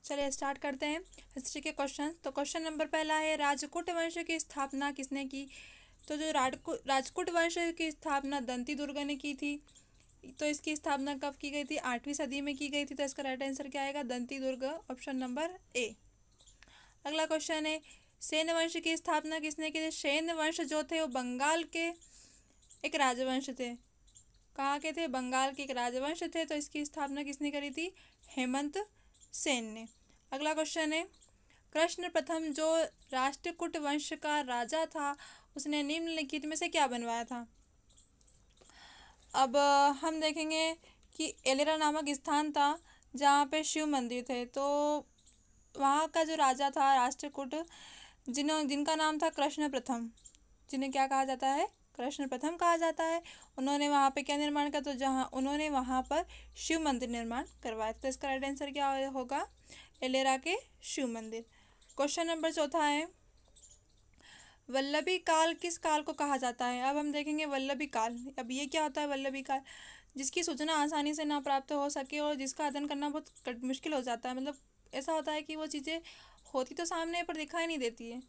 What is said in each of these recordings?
चलिए स्टार्ट करते हैं हिस्ट्री के क्वेश्चन। तो क्वेश्चन नंबर पहला है, राजपूत वंश की स्थापना किसने की? तो जो राजपूत वंश की स्थापना दंती दुर्ग ने की थी। तो इसकी स्थापना कब की गई थी? 8वीं सदी में की गई थी। तो इसका राइट आंसर क्या आएगा? दंती दुर्ग, ऑप्शन नंबर ए। अगला क्वेश्चन है, सेन वंश की स्थापना किसने की थी? सेन वंश जो थे वो बंगाल के एक राजवंश थे। कहाँ के थे? बंगाल के एक राजवंश थे। तो इसकी स्थापना किसने करी थी? हेमंत सेन ने। अगला क्वेश्चन है, कृष्ण प्रथम जो राष्ट्रकूट वंश का राजा था उसने निम्नलिखित में से क्या बनवाया था? अब हम देखेंगे कि एलेरा नामक स्थान था जहाँ पे शिव मंदिर थे। तो वहाँ का जो राजा था राष्ट्रकूट, जिनका नाम था कृष्ण प्रथम, जिन्हें क्या कहा जाता है? कृष्ण प्रथम कहा जाता है। उन्होंने वहाँ पे क्या निर्माण किया? तो जहाँ उन्होंने वहाँ पर शिव मंदिर निर्माण करवाया। तो इसका राइट आंसर क्या होगा? एलेरा के शिव मंदिर। क्वेश्चन नंबर चौथा है, वल्लभी काल किस काल को कहा जाता है? अब हम देखेंगे वल्लभी काल। अब ये क्या होता है वल्लभी काल? जिसकी सूचना आसानी से ना प्राप्त हो सके और जिसका अध्ययन करना बहुत मुश्किल हो जाता है। मतलब ऐसा होता है कि वो चीज़ें होती तो सामने पर दिखाई नहीं देती है।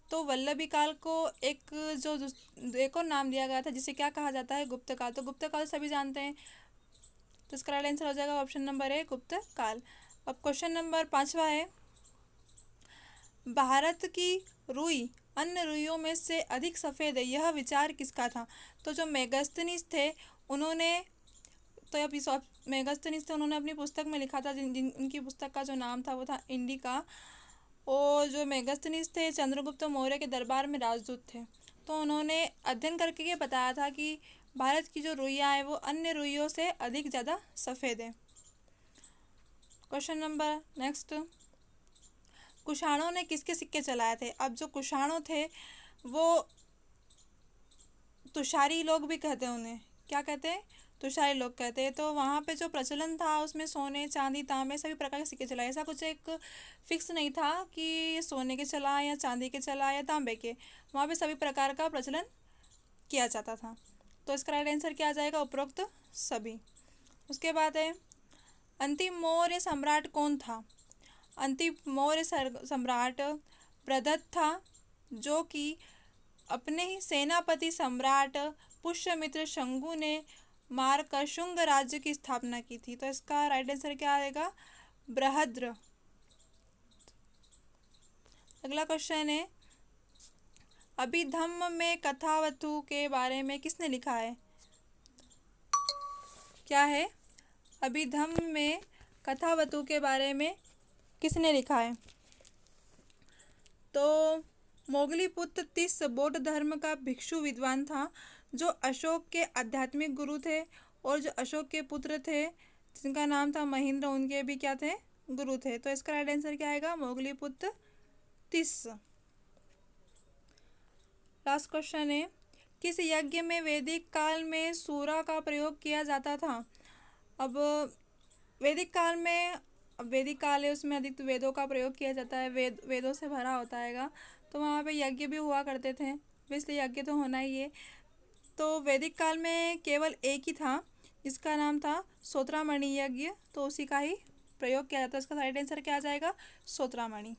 तो वल्लभी काल को एक और नाम दिया गया था जिसे क्या कहा जाता है? गुप्त काल। तो गुप्त काल सभी जानते हैं। तो इसका राइट आंसर हो जाएगा ऑप्शन नंबर ए, गुप्त काल। अब क्वेश्चन नंबर 5वां है, भारत की रुई अन्य रुइयों में से अधिक सफ़ेद है, यह विचार किसका था? तो जो मेगास्थनीज थे उन्होंने, तो अब इस मेगास्थनीज थे उन्होंने अपनी पुस्तक में लिखा था, उनकी पुस्तक का जो नाम था वो था इंडिका। और जो मेगास्थनीज थे चंद्रगुप्त मौर्य के दरबार में राजदूत थे। तो उन्होंने अध्ययन करके ये बताया था कि भारत की जो रुइयाँ हैं वो अन्य रुइयों से अधिक ज़्यादा सफ़ेद है। क्वेश्चन नंबर नेक्स्ट, कुषाणों ने किसके सिक्के चलाए थे? अब जो कुषाणों थे वो तुषारी लोग भी कहते हैं, उन्हें क्या कहते हैं? तुषारी लोग कहते हैं। तो वहाँ पे जो प्रचलन था उसमें सोने चांदी तांबे सभी प्रकार के सिक्के चलाए। ऐसा कुछ एक फिक्स नहीं था कि सोने के चला या चांदी के चला या तांबे के, वहाँ पे सभी प्रकार का प्रचलन किया जाता था। तो इसका राइट आंसर क्या आ जाएगा? उपरोक्त सभी। उसके बाद है, अंतिम मौर्य सम्राट कौन था? अंतिम मौर्य सम्राट प्रदत्त था, जो कि अपने ही सेनापति सम्राट पुष्यमित्र शंगु ने मारकर शुंग राज्य की स्थापना की थी। तो इसका राइट आंसर क्या आएगा? बृहद्र। अगला क्वेश्चन है, अभिधम्म में कथावतु के बारे में किसने लिखा है? क्या है? अभिधम्म में कथावतु के बारे में किसने लिखा है? तो मोगलीपुत्र तीस बौद्ध धर्म का भिक्षु विद्वान था जो अशोक के आध्यात्मिक गुरु थे। और जो अशोक के पुत्र थे जिनका नाम था महेंद्र, उनके भी क्या थे? गुरु थे। तो इसका राइट आंसर क्या आएगा? मोगलीपुत्र तीस। लास्ट क्वेश्चन है, किस यज्ञ में वैदिक काल में सूरा का प्रयोग किया जाता था? अब वैदिक काल में, अब वैदिक काल है उसमें अधिक वेदों का प्रयोग किया जाता है, वेदों से भरा होता है। तो वहाँ पे यज्ञ भी हुआ करते थे, वैसे यज्ञ तो होना ही है। तो वैदिक काल में केवल एक ही था जिसका नाम था सोत्रामणि यज्ञ। तो उसी का ही प्रयोग किया जाता है। इसका राइट आंसर क्या आ जाएगा? सोत्रामणि।